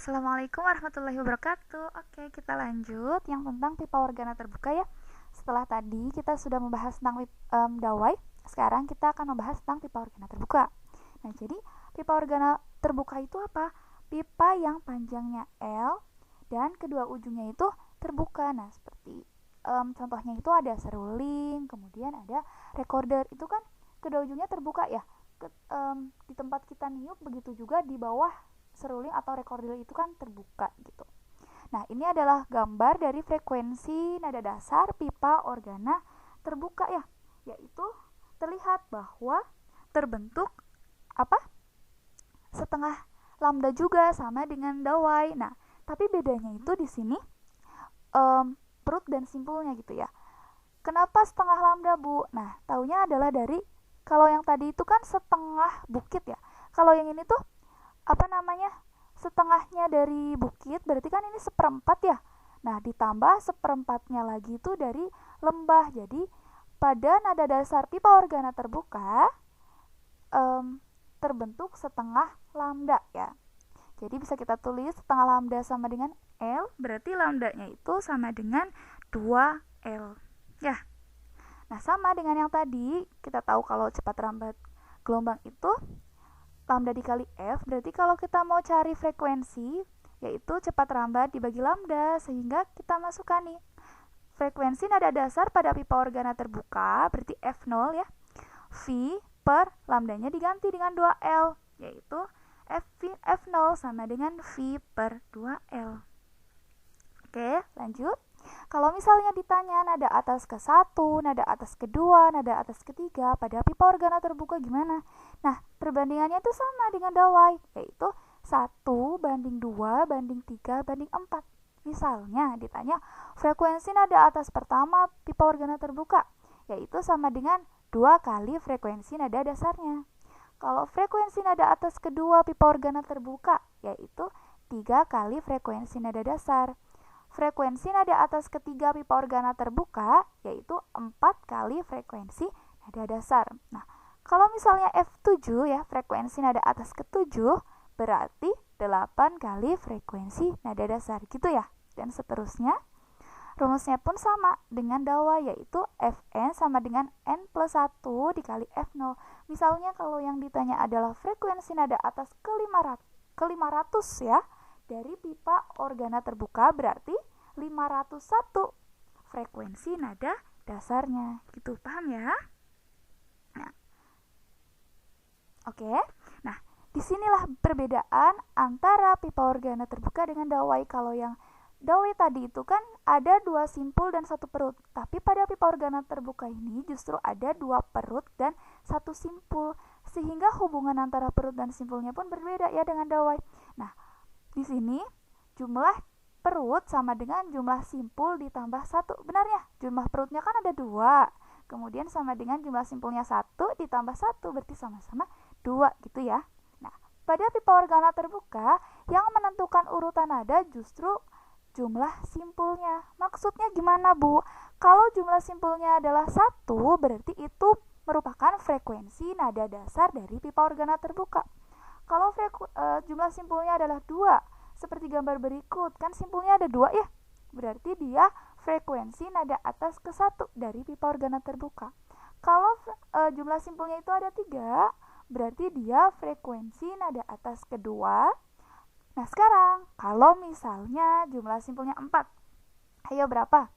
Assalamualaikum warahmatullahi wabarakatuh. Oke, kita lanjut yang tentang pipa organa terbuka ya. Setelah tadi kita sudah membahas tentang dawai, sekarang kita akan membahas tentang pipa organa terbuka. Nah, jadi pipa organa terbuka itu apa? Pipa yang panjangnya L dan kedua ujungnya itu terbuka. Nah, seperti contohnya itu ada seruling, kemudian ada recorder. Itu kan kedua ujungnya terbuka ya. Di tempat kita niup, begitu juga di bawah seruling atau recorder itu kan terbuka gitu. Nah, ini adalah gambar dari frekuensi nada dasar pipa organa terbuka ya, yaitu terlihat bahwa terbentuk apa? Setengah lambda juga sama dengan dawai. Nah, tapi bedanya itu di sini perut dan simpulnya gitu ya. Kenapa setengah lambda, Bu? Nah, taunya adalah dari kalau yang tadi itu kan setengah bukit ya. Kalau yang ini tuh setengahnya dari bukit, berarti kan ini seperempat ya. Nah, ditambah seperempatnya lagi itu dari lembah. Jadi pada nada dasar pipa organa terbuka terbentuk setengah lambda ya. Jadi bisa kita tulis setengah lambda sama dengan L, berarti lambdanya itu sama dengan 2L ya. Nah, sama dengan yang tadi, kita tahu kalau cepat lambat gelombang itu lambda dikali F, berarti kalau kita mau cari frekuensi, yaitu cepat lambat dibagi lambda, sehingga kita masukkan nih frekuensi nada dasar pada pipa organa terbuka, berarti F0 ya, V per lambdanya diganti dengan 2L, yaitu F0 sama dengan V per 2L. Oke, lanjut. Kalau misalnya ditanya nada atas ke 1, nada atas ke 2, nada atas ke 3 pada pipa organa terbuka gimana? Nah, perbandingannya itu sama dengan dawai, yaitu 1 banding 2 banding 3 banding 4. Misalnya ditanya frekuensi nada atas pertama pipa organa terbuka, yaitu sama dengan 2 kali frekuensi nada dasarnya. Kalau frekuensi nada atas kedua pipa organa terbuka, yaitu 3 kali frekuensi nada dasar. Frekuensi nada atas ketiga pipa organa terbuka, yaitu 4 kali frekuensi nada dasar. Nah, kalau misalnya F7 ya, frekuensi nada atas ke-7, berarti 8 kali frekuensi nada dasar gitu ya. Dan seterusnya. Rumusnya pun sama dengan dawai, yaitu Fn sama dengan N plus 1 dikali F0. Misalnya kalau yang ditanya adalah frekuensi nada atas ke-500 ya, dari pipa organa terbuka, berarti 501 frekuensi nada dasarnya. Gitu, paham ya? Nah, oke. Nah, disinilah perbedaan antara pipa organa terbuka dengan dawai. Kalau yang dawai tadi itu kan ada 2 simpul dan 1 perut. Tapi pada pipa organa terbuka ini justru ada 2 perut dan 1 simpul. Sehingga hubungan antara perut dan simpulnya pun berbeda ya dengan dawai. Nah, di sini jumlah perut sama dengan jumlah simpul ditambah 1. Benar ya? Jumlah perutnya kan ada 2. Kemudian sama dengan jumlah simpulnya 1 ditambah 1, berarti sama-sama 2 gitu ya. Nah, pada pipa organa terbuka yang menentukan urutan nada justru jumlah simpulnya. Maksudnya gimana, Bu? Kalau jumlah simpulnya adalah 1, berarti itu merupakan frekuensi nada dasar dari pipa organa terbuka. Kalau jumlah simpulnya adalah 2, seperti gambar berikut, kan simpulnya ada 2 ya, berarti dia frekuensi nada atas ke 1 dari pipa organa terbuka. Kalau jumlah simpulnya itu ada 3, berarti dia frekuensi nada atas kedua. Nah, sekarang kalau misalnya jumlah simpulnya 4, ayo berapa?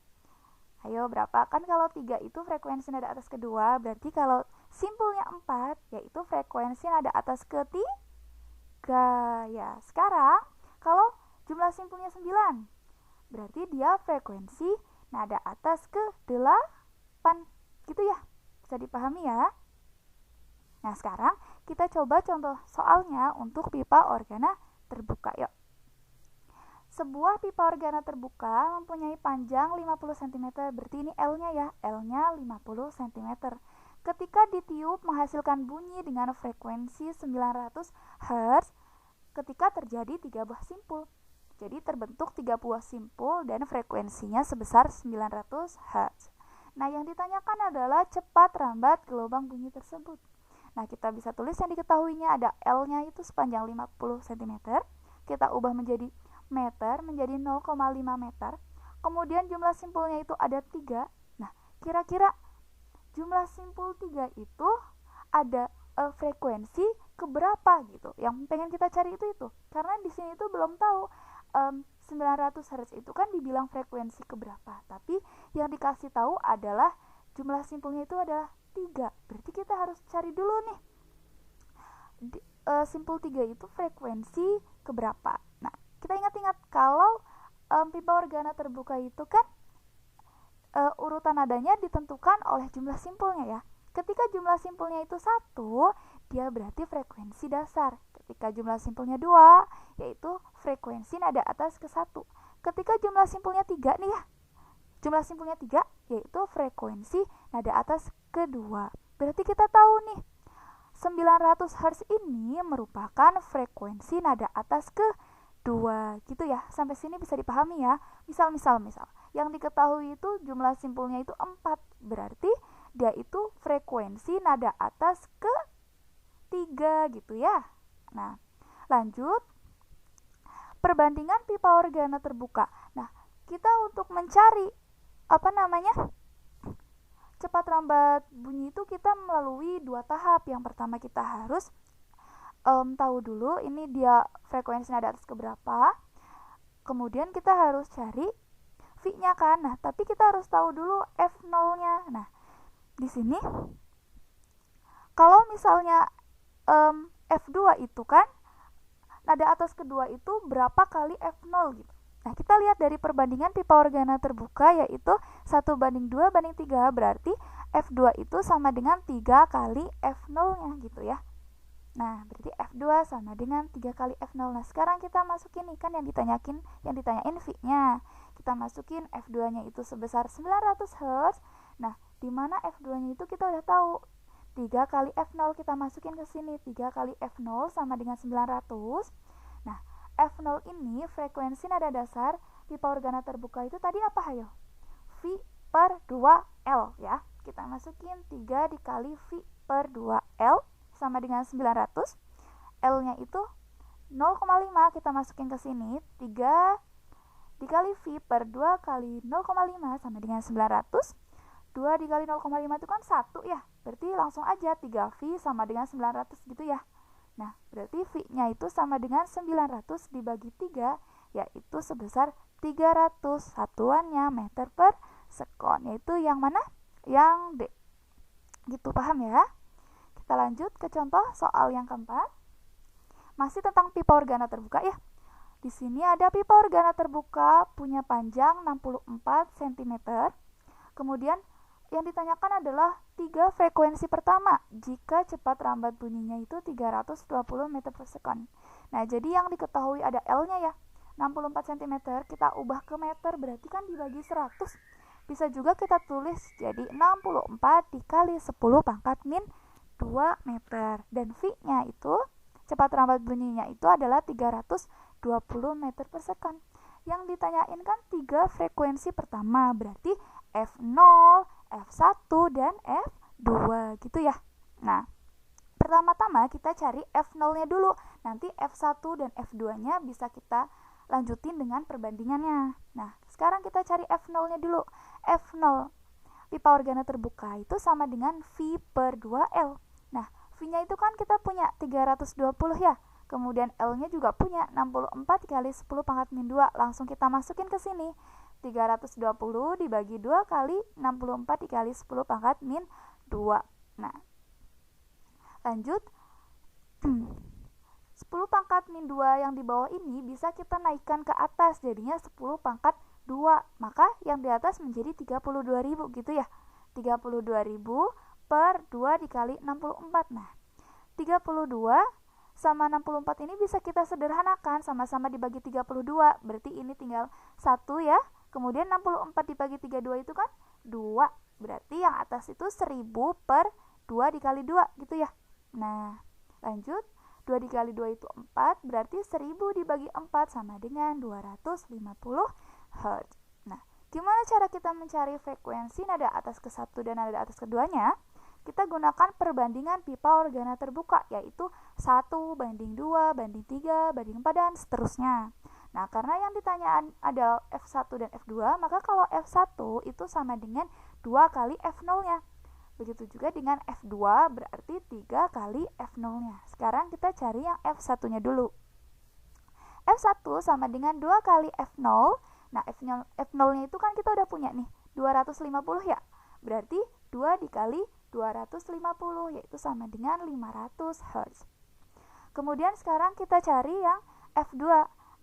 Kan kalau 3 itu frekuensi nada atas kedua, berarti kalau simpulnya 4, yaitu frekuensi nada atas ketiga ya. Sekarang kalau jumlah simpulnya 9, berarti dia frekuensi nada atas ke-8 gitu ya. Bisa dipahami ya? Nah, sekarang kita coba contoh soalnya untuk pipa organa terbuka. Yuk. Sebuah pipa organa terbuka mempunyai panjang 50 cm, berarti ini L-nya ya, L-nya 50 cm. Ketika ditiup menghasilkan bunyi dengan frekuensi 900 Hz ketika terjadi 3 buah simpul. Jadi terbentuk 3 buah simpul dan frekuensinya sebesar 900 Hz. Nah, yang ditanyakan adalah cepat rambat gelombang bunyi tersebut. Nah, kita bisa tulis yang diketahuinya ada L-nya itu sepanjang 50 cm, kita ubah menjadi meter, menjadi 0,5 meter. Kemudian jumlah simpulnya itu ada 3. Nah, kira-kira jumlah simpul 3 itu ada frekuensi keberapa gitu. Yang pengen kita cari itu. Karena di sini itu belum tahu 900 Hz itu kan dibilang frekuensi keberapa. Tapi yang dikasih tahu adalah jumlah simpulnya itu adalah 3. Berarti kita harus cari dulu nih. Simpul 3 itu frekuensi keberapa. Nah, kita ingat-ingat kalau pipa organa terbuka itu kan urutan nadanya ditentukan oleh jumlah simpulnya ya. Ketika jumlah simpulnya itu 1, dia berarti frekuensi dasar. Ketika jumlah simpulnya 2, yaitu frekuensi nada atas ke 1. Ketika jumlah simpulnya 3 nih ya, jumlah simpulnya 3, yaitu frekuensi nada atas ke 2. Berarti kita tahu nih, 900 Hz ini merupakan frekuensi nada atas ke 2 gitu ya. Sampai sini bisa dipahami ya. Misal yang diketahui itu jumlah simpulnya itu 4, berarti dia itu frekuensi nada atas ke 3 gitu ya. Nah, lanjut perbandingan pipa organa terbuka. Nah, kita untuk mencari cepat lambat bunyi itu kita melalui 2 tahap. Yang pertama kita harus tahu dulu ini dia frekuensi nada atas keberapa. Kemudian kita harus cari V-nya kan. Nah, tapi kita harus tahu dulu F0-nya. Nah, di sini kalau misalnya F2 itu kan nada atas kedua itu berapa kali F0 gitu. Nah, kita lihat dari perbandingan pipa organa terbuka yaitu 1:2:3, berarti F2 itu sama dengan 3 kali F0-nya gitu ya. Nah, berarti F2 sama dengan 3 kali F0. Nah, sekarang kita masukin nih kan yang ditanyain V-nya. Kita masukin F2-nya itu sebesar 900 Hz. Nah, di mana F2-nya itu kita udah tahu. 3 kali F0 kita masukin ke sini. 3 kali F0 sama dengan 900. Nah, F0 ini frekuensi nada dasar pipa organa terbuka itu tadi apa hayo? V/2L ya. Kita masukin 3 dikali V/2L sama dengan 900. L-nya itu 0,5 kita masukin ke sini. 3 dikali V/2 kali 0,5 sama dengan 900. 2 dikali 0,5 itu kan 1 ya. Berarti langsung aja 3V sama dengan 900 gitu ya. Nah, berarti V-nya itu sama dengan 900 dibagi 3, yaitu sebesar 300. Satuannya meter per sekon, yaitu yang mana? Yang D. Gitu, paham ya? Kita lanjut ke contoh soal yang keempat. Masih tentang pipa organa terbuka ya. Di sini ada pipa organa terbuka punya panjang 64 cm. Kemudian yang ditanyakan adalah 3 frekuensi pertama jika cepat rambat bunyinya itu 320 meter per sekon. Nah, jadi yang diketahui ada L-nya ya. 64 cm kita ubah ke meter, berarti kan dibagi 100. Bisa juga kita tulis jadi 64 dikali 10 pangkat min 2 meter. Dan V-nya itu, cepat rambat bunyinya itu adalah 320 meter per sekon. Yang ditanyain kan 3 frekuensi pertama, berarti F0, F1, dan F2 gitu ya. Nah, pertama-tama kita cari F0-nya dulu. Nanti F1 dan F2-nya bisa kita lanjutin dengan perbandingannya. Nah, sekarang kita cari F0-nya dulu. F0 pipa organa terbuka itu sama dengan V/2L. Nah, V-nya itu kan kita punya 320 ya. Kemudian L-nya juga punya 64 kali 10 pangkat min 2. Langsung kita masukin ke sini. 320 dibagi 2 kali 64 dikali 10 pangkat min 2. Nah, lanjut. 10 pangkat min 2 yang di bawah ini bisa kita naikkan ke atas, jadinya 10 pangkat 2. Maka yang di atas menjadi 32.000 gitu ya. 32.000 per 2 dikali 64. Nah, 32 sama 64 ini bisa kita sederhanakan, sama-sama dibagi 32. Berarti ini tinggal 1 ya. Kemudian 64 dibagi 32 itu kan 2. Berarti yang atas itu 1000 per 2 dikali 2 gitu ya. Nah, lanjut. 2 dikali 2 itu 4. Berarti 1000 dibagi 4 sama dengan 250 Hz. Nah, gimana cara kita mencari frekuensi nada atas ke 1 dan nada atas keduanya? kita gunakan perbandingan pipa organa terbuka, yaitu 1 banding 2 banding 3 banding 4 dan seterusnya. Nah, karena yang ditanya ada F1 dan F2, maka kalau F1 itu sama dengan 2 kali F0-nya. Begitu juga dengan F2 berarti 3 kali F0-nya. Sekarang kita cari yang F1-nya dulu. F1 sama dengan 2 kali F0. Nah, F0-nya itu kan kita udah punya nih, 250 ya. Berarti 2 dikali 250, yaitu sama dengan 500 Hz. Kemudian sekarang kita cari yang F2.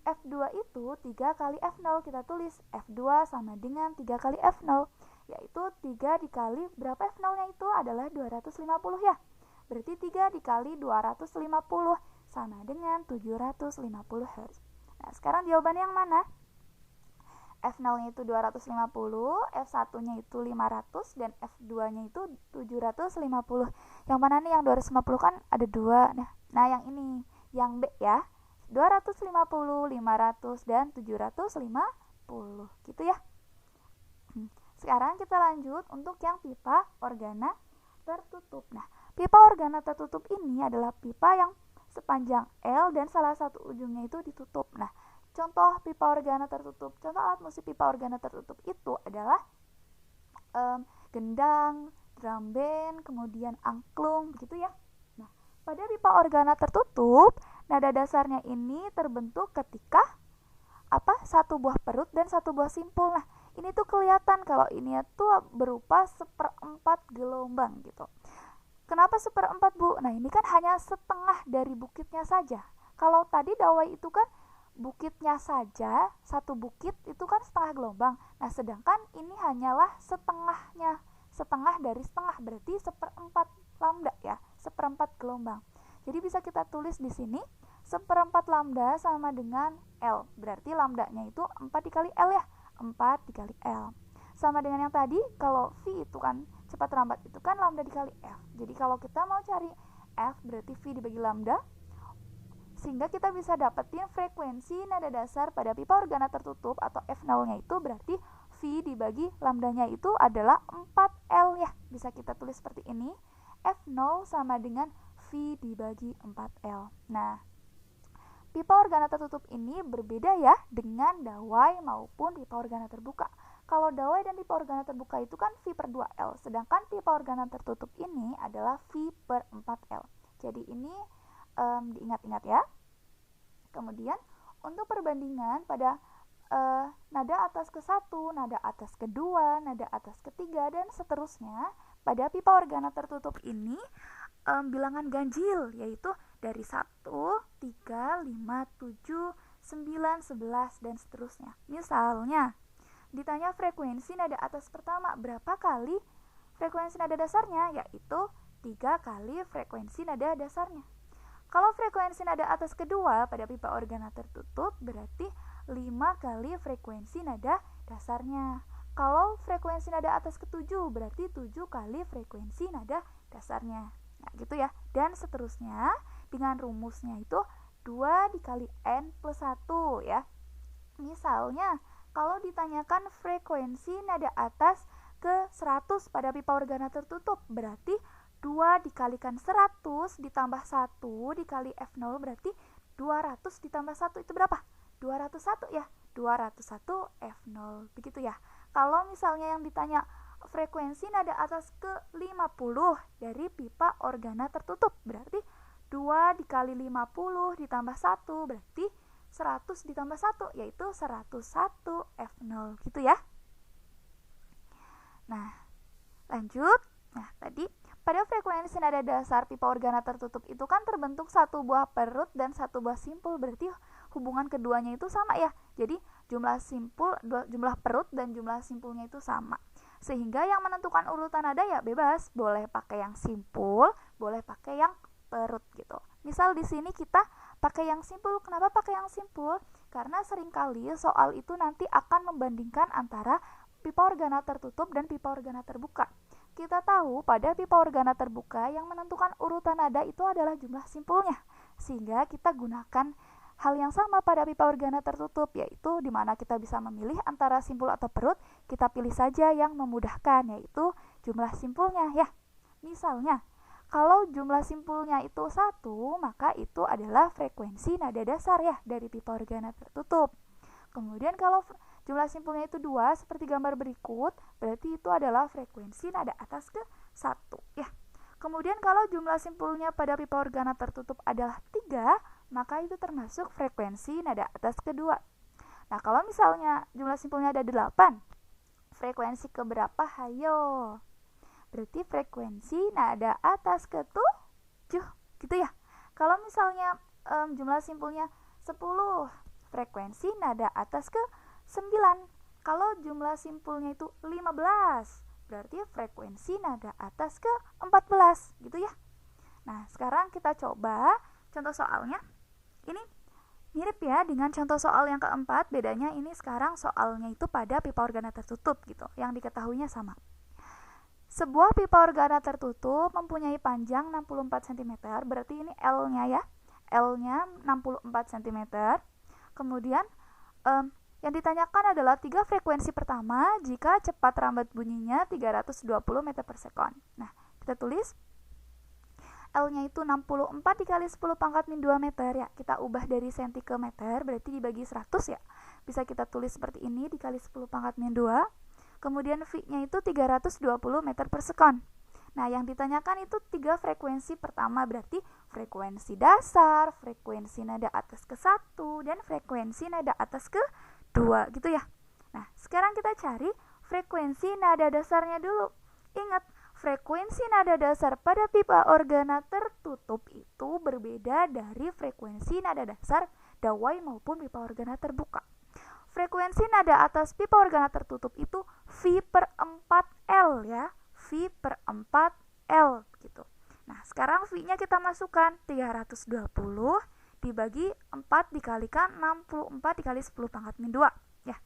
F2 itu 3 kali F0, kita tulis F2 sama dengan 3 kali F0, yaitu 3 dikali berapa F0-nya itu adalah 250 ya. Berarti 3 dikali 250 sama dengan 750 Hz. Nah, sekarang jawabannya yang mana? F0-nya itu 250, F1-nya itu 500, dan F2-nya itu 750. Yang mana nih yang 250 kan ada 2. Nah, yang ini, yang B ya. 250, 500, dan 750. Gitu ya. Sekarang kita lanjut untuk yang pipa organa tertutup. Nah, pipa organa tertutup ini adalah pipa yang sepanjang L dan salah satu ujungnya itu ditutup. Nah, contoh pipa organa tertutup, contoh alat musik pipa organa tertutup itu adalah gendang, drum band, kemudian angklung, begitu ya. Nah, pada pipa organa tertutup, nada dasarnya ini terbentuk ketika satu buah perut dan satu buah simpul. Nah, ini tuh kelihatan kalau ini tuh berupa 1/4 gelombang gitu. Kenapa 1/4, Bu? Nah, ini kan hanya setengah dari bukitnya saja. Kalau tadi dawai itu kan bukitnya saja, satu bukit itu kan setengah gelombang. Nah, sedangkan ini hanyalah setengahnya, setengah dari setengah, berarti 1/4 lambda ya, 1/4 gelombang. Jadi bisa kita tulis di sini 1/4 lambda sama dengan L, berarti lambdanya itu 4 dikali L ya, 4 dikali L. Sama dengan yang tadi, kalau V itu kan cepat lambat itu kan lambda dikali F. Jadi kalau kita mau cari F berarti V dibagi lambda, sehingga kita bisa dapetin frekuensi nada dasar pada pipa organa tertutup atau F0-nya itu berarti V dibagi lambdanya itu adalah 4L ya. Bisa kita tulis seperti ini, F0 sama dengan V dibagi 4L. Nah, pipa organa tertutup ini berbeda ya dengan dawai maupun pipa organa terbuka. Kalau dawai dan pipa organa terbuka itu kan V/2L, sedangkan pipa organa tertutup ini adalah V/4L. Jadi ini diingat-ingat ya. Kemudian untuk perbandingan pada nada atas ke-1, nada atas ke-2, nada atas ke-3, dan seterusnya, pada pipa organa tertutup ini bilangan ganjil, yaitu dari 1, 3, 5, 7, 9, 11, dan seterusnya. Misalnya, ditanya frekuensi nada atas pertama, berapa kali frekuensi nada dasarnya? Yaitu 3 kali frekuensi nada dasarnya. Kalau frekuensi nada atas kedua pada pipa organa tertutup berarti 5 kali frekuensi nada dasarnya. Kalau frekuensi nada atas ke-7 berarti 7 kali frekuensi nada dasarnya. Nah, gitu ya. Dan seterusnya dengan rumusnya itu 2 dikali N plus 1 ya. Misalnya, kalau ditanyakan frekuensi nada atas ke 100 pada pipa organa tertutup berarti 2 dikalikan 100 ditambah 1 dikali F0 berarti 200 ditambah 1 itu berapa? 201 ya. 201 F0. Begitu ya. Kalau misalnya yang ditanya frekuensi nada atas ke 50 dari pipa organa tertutup berarti 2 dikali 50 ditambah 1 berarti 100 ditambah 1 yaitu 101 F0 gitu ya. Nah, lanjut. Nah, tadi pada frekuensi nada dasar pipa organa tertutup itu kan terbentuk satu buah perut dan satu buah simpul, berarti hubungan keduanya itu sama ya. Jadi jumlah perut dan jumlah simpulnya itu sama. Sehingga yang menentukan urutan nada ya bebas, boleh pakai yang simpul, boleh pakai yang perut gitu. Misal di sini kita pakai yang simpul. Kenapa pakai yang simpul? Karena seringkali soal itu nanti akan membandingkan antara pipa organa tertutup dan pipa organa terbuka. Kita tahu pada pipa organa terbuka yang menentukan urutan nada itu adalah jumlah simpulnya. Sehingga kita gunakan hal yang sama pada pipa organa tertutup, yaitu di mana kita bisa memilih antara simpul atau perut, kita pilih saja yang memudahkan, yaitu jumlah simpulnya ya. Misalnya, kalau jumlah simpulnya itu 1, maka itu adalah frekuensi nada dasar ya dari pipa organa tertutup. Kemudian kalau jumlah simpulnya itu 2, seperti gambar berikut, berarti itu adalah frekuensi nada atas ke 1 ya. Kemudian kalau jumlah simpulnya pada pipa organa tertutup adalah 3, maka itu termasuk frekuensi nada atas ke-2. Nah, kalau misalnya jumlah simpulnya ada 8, frekuensi keberapa? Hayo. Berarti frekuensi nada atas ke-7 gitu ya. Kalau misalnya jumlah simpulnya 10, frekuensi nada atas ke-9. Kalau jumlah simpulnya itu 15, berarti frekuensi nada atas ke-14 gitu ya. Nah, sekarang kita coba contoh soalnya. Ini mirip ya dengan contoh soal yang keempat, bedanya ini sekarang soalnya itu pada pipa organa tertutup gitu, yang diketahuinya sama. Sebuah pipa organa tertutup mempunyai panjang 64 cm, berarti ini L-nya ya. L-nya 64 cm. Kemudian yang ditanyakan adalah 3 frekuensi pertama jika cepat rambat bunyinya 320 meter per sekon. Nah, kita tulis L-nya itu 64 dikali 10 pangkat min 2 meter ya. Kita ubah dari senti ke meter, berarti dibagi 100 ya. Bisa kita tulis seperti ini, dikali 10 pangkat min 2. Kemudian V-nya itu 320 meter per sekon. Nah, yang ditanyakan itu 3 frekuensi pertama, berarti frekuensi dasar, frekuensi nada atas ke-1, dan frekuensi nada atas ke-2 gitu ya. Nah, sekarang kita cari frekuensi nada dasarnya dulu. Ingat, frekuensi nada dasar pada pipa organa tertutup itu berbeda dari frekuensi nada dasar dawai maupun pipa organa terbuka. Frekuensi nada atas pipa organa tertutup itu V/4L ya, V/4L gitu. Nah, sekarang V-nya kita masukkan 320 dibagi 4 dikalikan 64 dikali 10 pangkat min 2 ya.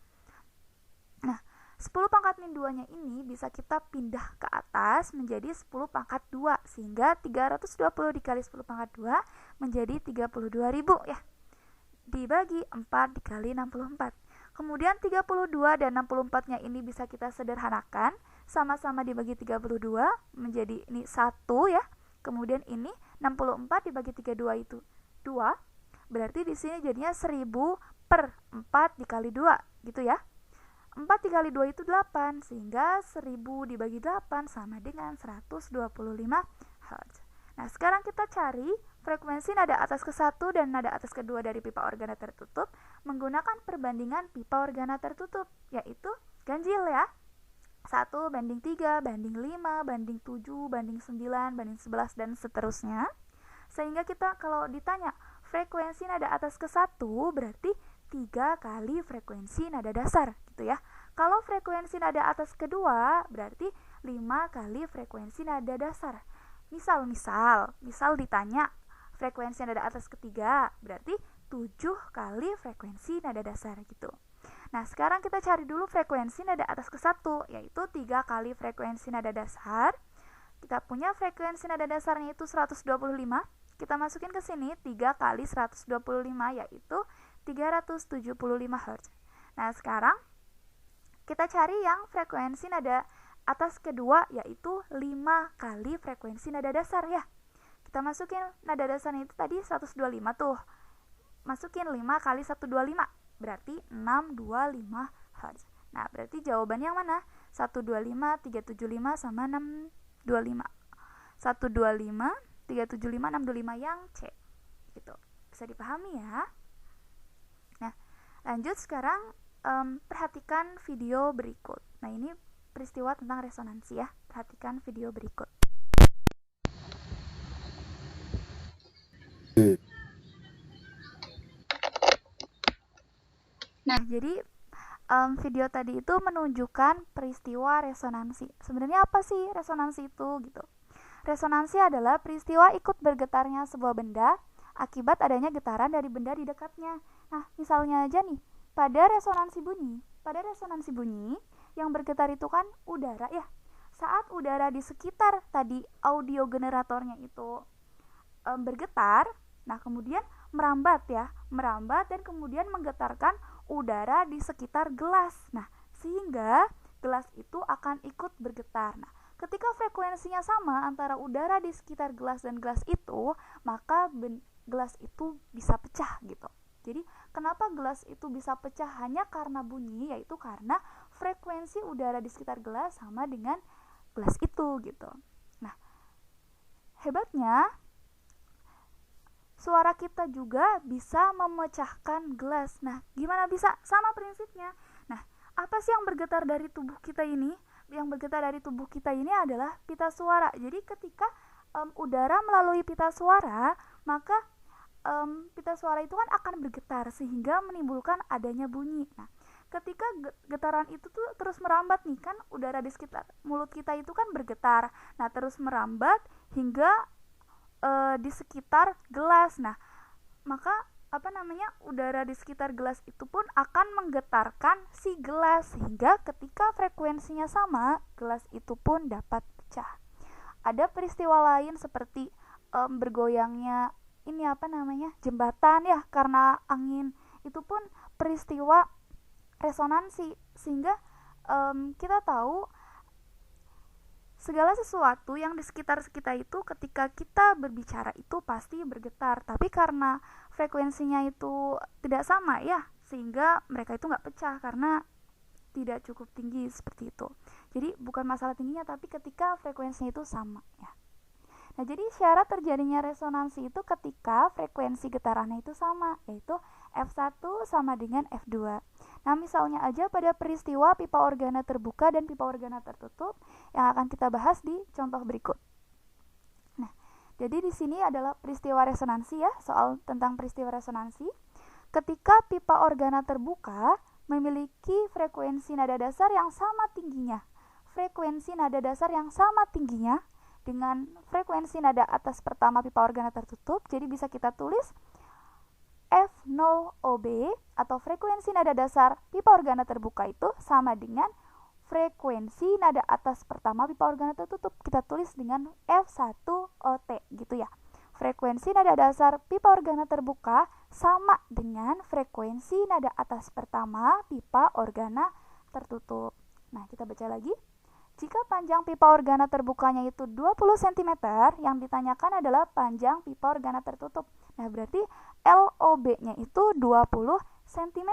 Nah, 10 pangkat min 2-nya ini bisa kita pindah ke atas menjadi 10 pangkat 2, sehingga 320 dikali 10 pangkat 2 menjadi 32.000 ya. Dibagi 4 dikali 64. Kemudian 32 dan 64-nya ini bisa kita sederhanakan, sama-sama dibagi 32 menjadi ini 1 ya. Kemudian ini 64 dibagi 32 itu 2. Berarti di sini jadinya 1000/4 dikali 2 gitu ya. 4 dikali 2 itu 8, sehingga 1000 dibagi 8 sama dengan 125 Hz. Nah, sekarang kita cari frekuensi nada atas ke-1 dan nada atas ke-2 dari pipa organa tertutup menggunakan perbandingan pipa organa tertutup, yaitu ganjil ya. 1/3, banding 5, banding 7, banding 9, banding 11, dan seterusnya. Sehingga kita kalau ditanya frekuensi nada atas ke-1 berarti 3 kali frekuensi nada dasar gitu ya. Kalau frekuensi nada atas kedua berarti 5 kali frekuensi nada dasar. Misal ditanya frekuensi nada atas ketiga berarti 7 kali frekuensi nada dasar gitu. Nah, sekarang kita cari dulu frekuensi nada atas ke-1, yaitu 3 kali frekuensi nada dasar. Kita punya frekuensi nada dasarnya itu 125. Kita masukin ke sini 3 kali 125 yaitu 375 Hz. Nah, sekarang kita cari yang frekuensi nada atas kedua yaitu 5 kali frekuensi nada dasar ya. Kita masukin nada dasarnya itu tadi 125 tuh. Masukin 5 kali 125 berarti 625 Hz. Nah, berarti jawaban yang mana? 125, 375 sama 625. 125, 375, 625 yang C. Gitu. Bisa dipahami ya? Nah, lanjut sekarang perhatikan video berikut. Nah, ini peristiwa tentang resonansi ya. Perhatikan video berikut. Nah, jadi video tadi itu menunjukkan peristiwa resonansi. Sebenarnya apa sih resonansi itu gitu? Resonansi adalah peristiwa ikut bergetarnya sebuah benda akibat adanya getaran dari benda di dekatnya. Nah, misalnya aja nih, pada resonansi bunyi yang bergetar itu kan udara ya. Saat udara di sekitar tadi audio generatornya itu bergetar, nah kemudian merambat dan kemudian menggetarkan udara di sekitar gelas. Nah, sehingga gelas itu akan ikut bergetar. Nah, Ketika frekuensinya sama antara udara di sekitar gelas dan gelas itu, maka gelas itu bisa pecah gitu. Jadi kenapa gelas itu bisa pecah hanya karena bunyi, yaitu karena frekuensi udara di sekitar gelas sama dengan gelas itu gitu. Nah, hebatnya suara kita juga bisa memecahkan gelas. Nah, gimana bisa? Sama prinsipnya. Nah, apa sih yang bergetar dari tubuh kita ini? Yang bergetar dari tubuh kita ini adalah pita suara. Jadi ketika udara melalui pita suara, maka pita suara itu kan akan bergetar sehingga menimbulkan adanya bunyi. Nah, ketika getaran itu tuh terus merambat nih, kan udara di sekitar mulut kita itu kan bergetar. Nah, terus merambat hingga di sekitar gelas. Nah, maka udara di sekitar gelas itu pun akan menggetarkan si gelas sehingga ketika frekuensinya sama, gelas itu pun dapat pecah. Ada peristiwa lain seperti bergoyangnya jembatan ya karena angin, itu pun peristiwa resonansi sehingga kita tahu segala sesuatu yang di sekitar kita itu ketika kita berbicara itu pasti bergetar, tapi karena frekuensinya itu tidak sama ya, sehingga mereka itu nggak pecah karena tidak cukup tinggi seperti itu. Jadi bukan masalah tingginya, tapi ketika frekuensinya itu sama ya. Nah, jadi syarat terjadinya resonansi itu ketika frekuensi getarannya itu sama, yaitu F1 sama dengan F2. Nah, misalnya aja pada peristiwa pipa organa terbuka dan pipa organa tertutup yang akan kita bahas di contoh berikut. Nah, jadi di sini adalah peristiwa resonansi ya, soal tentang peristiwa resonansi. Ketika pipa organa terbuka memiliki frekuensi nada dasar yang sama tingginya. Frekuensi nada dasar yang sama tingginya dengan frekuensi nada atas pertama pipa organa tertutup, jadi bisa kita tulis F0OB atau frekuensi nada dasar pipa organa terbuka itu sama dengan frekuensi nada atas pertama pipa organa tertutup. Kita tulis dengan F1OT gitu ya. Frekuensi nada dasar pipa organa terbuka sama dengan frekuensi nada atas pertama pipa organa tertutup. Nah, kita baca lagi. Jika panjang pipa organa terbukanya itu 20 cm, yang ditanyakan adalah panjang pipa organa tertutup. Nah, berarti LOB-nya itu 20 cm,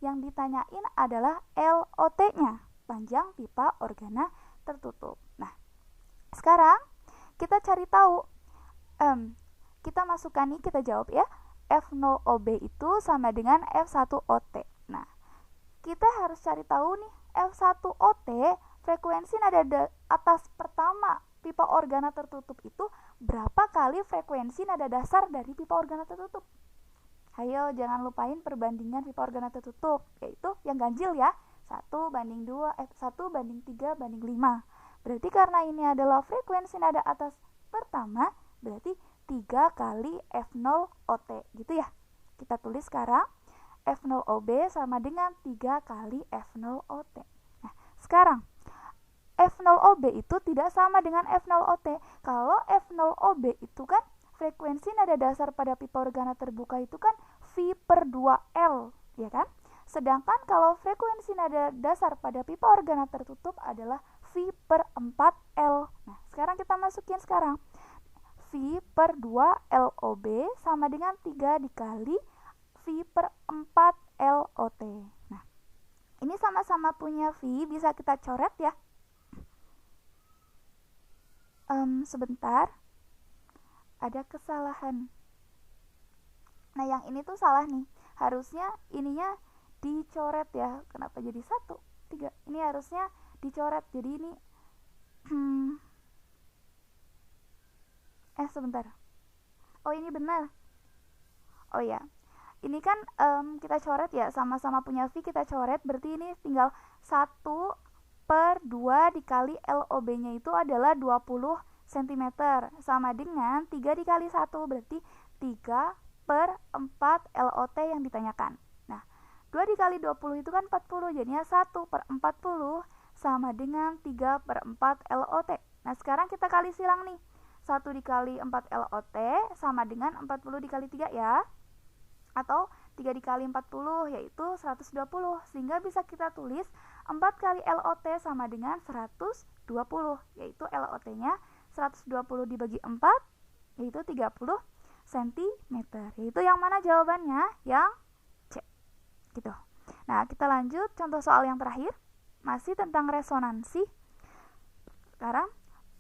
yang ditanyain adalah LOT-nya, panjang pipa organa tertutup. Nah, sekarang kita cari tahu, kita masukkan nih, kita jawab ya, F0OB itu sama dengan F1OT. Nah, kita harus cari tahu nih, F1OT frekuensi nada atas pertama pipa organa tertutup itu berapa kali frekuensi nada dasar dari pipa organa tertutup? Ayo, jangan lupain perbandingan pipa organa tertutup, yaitu yang ganjil ya, 1:3:5. Berarti karena ini adalah frekuensi nada atas pertama, berarti 3 kali F0OT gitu ya. Kita tulis sekarang F0OB sama dengan 3 kali F0OT. Nah, sekarang F0OB itu tidak sama dengan F0OT. Kalau F0OB itu kan frekuensi nada dasar pada pipa organa terbuka itu kan V/2L, ya kan? Sedangkan kalau frekuensi nada dasar pada pipa organa tertutup adalah V/4L. Nah, sekarang kita masukin sekarang. V/2LOB sama dengan 3 dikali V/4LOT. Nah, ini sama-sama punya V, bisa kita coret ya. Sebentar, ada kesalahan. Nah, yang ini tuh salah nih, harusnya ininya dicoret ya. Kenapa jadi 1, 3? Ini harusnya dicoret, jadi ini sebentar. Oh, ini benar. Oh ya, ini kan kita coret ya, sama-sama punya V, kita coret, berarti ini tinggal 1/2 dikali LOB-nya itu adalah 20 cm, sama dengan 3 dikali 1, berarti 3/4 LOT yang ditanyakan. Nah, 2 dikali 20 itu kan 40, jadinya 1/40 sama dengan 3/4 LOT. Nah, sekarang kita kali silang nih, 1 dikali 4 LOT sama dengan 40 dikali 3 ya, atau 3 dikali 40 yaitu 120, sehingga bisa kita tulis 4 kali LOT sama dengan 120 yaitu LOT-nya 120 dibagi 4 yaitu 30 cm. Yaitu yang mana jawabannya? Yang C. Gitu. Nah, kita lanjut contoh soal yang terakhir, masih tentang resonansi. Sekarang,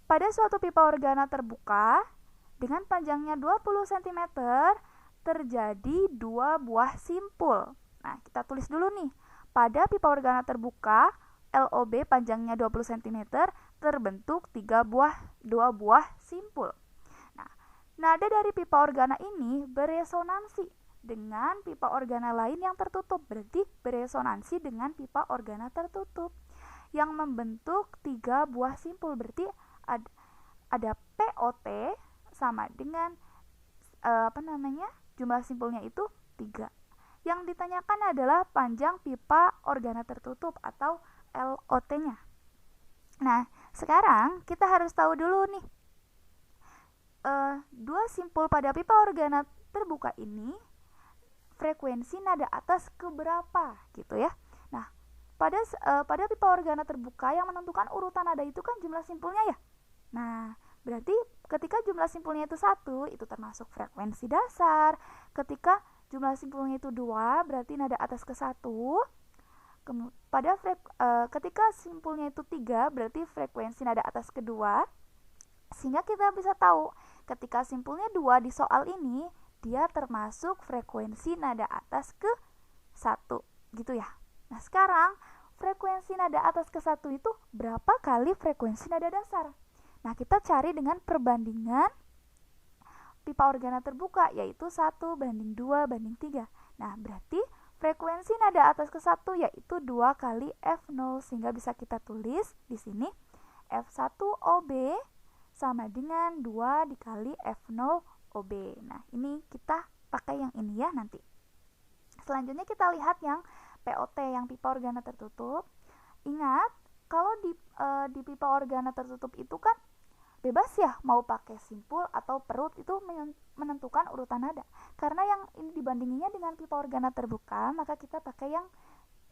pada suatu pipa organa terbuka dengan panjangnya 20 cm terjadi 2 buah simpul. Nah, kita tulis dulu nih. Pada pipa organa terbuka, LOB panjangnya 20 cm terbentuk 2 buah simpul. Nah, nada dari pipa organa ini beresonansi dengan pipa organa lain yang tertutup, berarti beresonansi dengan pipa organa tertutup yang membentuk 3 buah simpul. Berarti ada POT sama dengan jumlah simpulnya itu 3. Yang ditanyakan adalah panjang pipa organa tertutup atau LOT-nya. Nah, sekarang kita harus tahu dulu nih, 2 simpul pada pipa organa terbuka ini frekuensi nada atas keberapa gitu ya. Nah, pada pipa organa terbuka yang menentukan urutan nada itu kan jumlah simpulnya ya. Nah, berarti ketika jumlah simpulnya itu 1, itu termasuk frekuensi dasar. Ketika jumlah simpulnya itu 2, berarti nada atas ke 1. Ketika simpulnya itu 3, berarti frekuensi nada atas kedua. Sehingga kita bisa tahu ketika simpulnya 2 di soal ini, dia termasuk frekuensi nada atas ke 1 gitu ya. Nah, sekarang frekuensi nada atas ke 1 itu berapa kali frekuensi nada dasar? Nah, kita cari dengan perbandingan pipa organa terbuka, yaitu 1 banding 2 banding 3. Nah, berarti frekuensi nada atas ke 1 yaitu 2 kali F0, sehingga bisa kita tulis di sini F1OB sama dengan 2 dikali F0OB. Nah, ini kita pakai yang ini ya nanti. Selanjutnya kita lihat yang POT, yang pipa organa tertutup. Ingat, kalau di pipa organa tertutup itu kan bebas ya, mau pakai simpul atau perut, itu menentukan urutan nada. Karena yang ini dibandinginya dengan pipa organa terbuka, maka kita pakai yang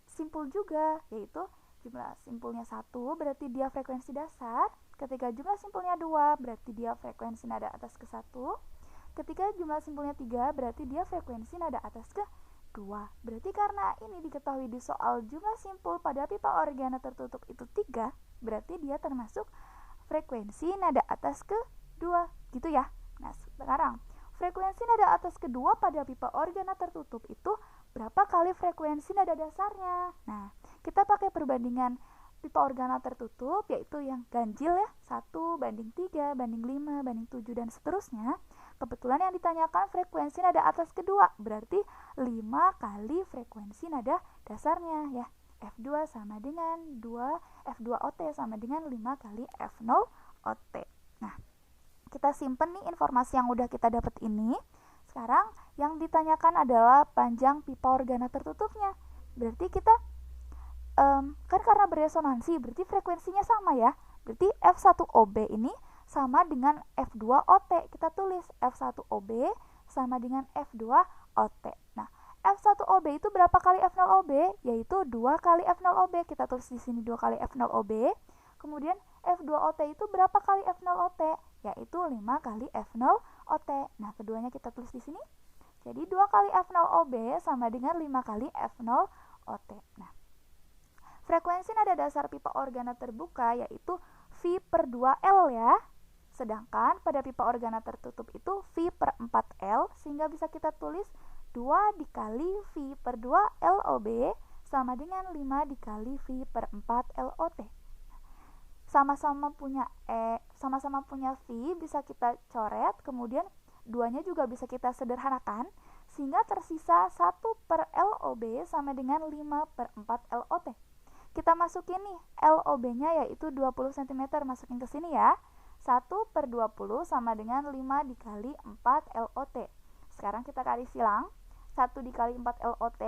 simpul juga, yaitu jumlah simpulnya 1 berarti dia frekuensi dasar. Ketika jumlah simpulnya 2 berarti dia frekuensi nada atas ke 1. Ketika jumlah simpulnya 3 berarti dia frekuensi nada atas ke 2. Berarti karena ini diketahui di soal jumlah simpul pada pipa organa tertutup itu 3, berarti dia termasuk frekuensi nada atas ke 2 gitu ya. Nah, sekarang frekuensi nada atas kedua pada pipa organa tertutup itu berapa kali frekuensi nada dasarnya? Nah, kita pakai perbandingan pipa organa tertutup, yaitu yang ganjil ya, 1 banding 3 banding 5 banding 7 dan seterusnya. Kebetulan yang ditanyakan frekuensi nada atas kedua, berarti 5 kali frekuensi nada dasarnya ya. F2 sama dengan 2, F2OT sama dengan 5 kali F0OT. Nah, kita simpen nih informasi yang udah kita dapat ini. Sekarang yang ditanyakan adalah panjang pipa organa tertutupnya. Berarti kita kan karena beresonansi, berarti frekuensinya sama ya. Berarti F1OB ini sama dengan F2OT. Kita tulis F1OB sama dengan F2OT. Nah, F1OB itu berapa kali F0OB? Yaitu 2 kali F0OB. Kita tulis di sini 2 kali F0OB. Kemudian F2OT itu berapa kali F0OT? Yaitu 5 kali F0OT. Nah, keduanya kita tulis di sini. Jadi 2 kali F0OB sama dengan 5 kali F0OT. Nah, frekuensi nada dasar pipa organa terbuka yaitu V per 2L ya. Sedangkan pada pipa organa tertutup itu V per 4L, sehingga bisa kita tulis 2 dikali V per 2 LOB sama dengan 5 dikali V per 4 LOT. Sama-sama punya V bisa kita coret, kemudian duanya juga bisa kita sederhanakan, sehingga tersisa 1 per LOB sama dengan 5 per 4 LOT. Kita masukin nih LOB-nya yaitu 20 cm, masukin ke sini ya. 1 per 20 sama dengan 5 dikali 4 LOT. Sekarang kita kali silang. 1 dikali 4 LOT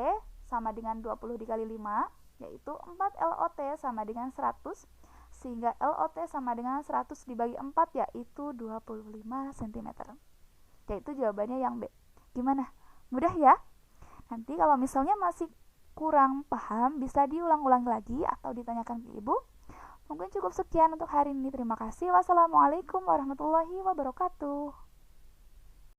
sama dengan 20 dikali 5, yaitu 4 LOT sama dengan 100. Sehingga LOT sama dengan 100 dibagi 4 yaitu 25 cm. Yaitu jawabannya yang B. Gimana? Mudah ya? Nanti kalau misalnya masih kurang paham, bisa diulang-ulang lagi atau ditanyakan ke ibu. Mungkin cukup sekian untuk hari ini. Terima kasih. Wassalamualaikum warahmatullahi wabarakatuh.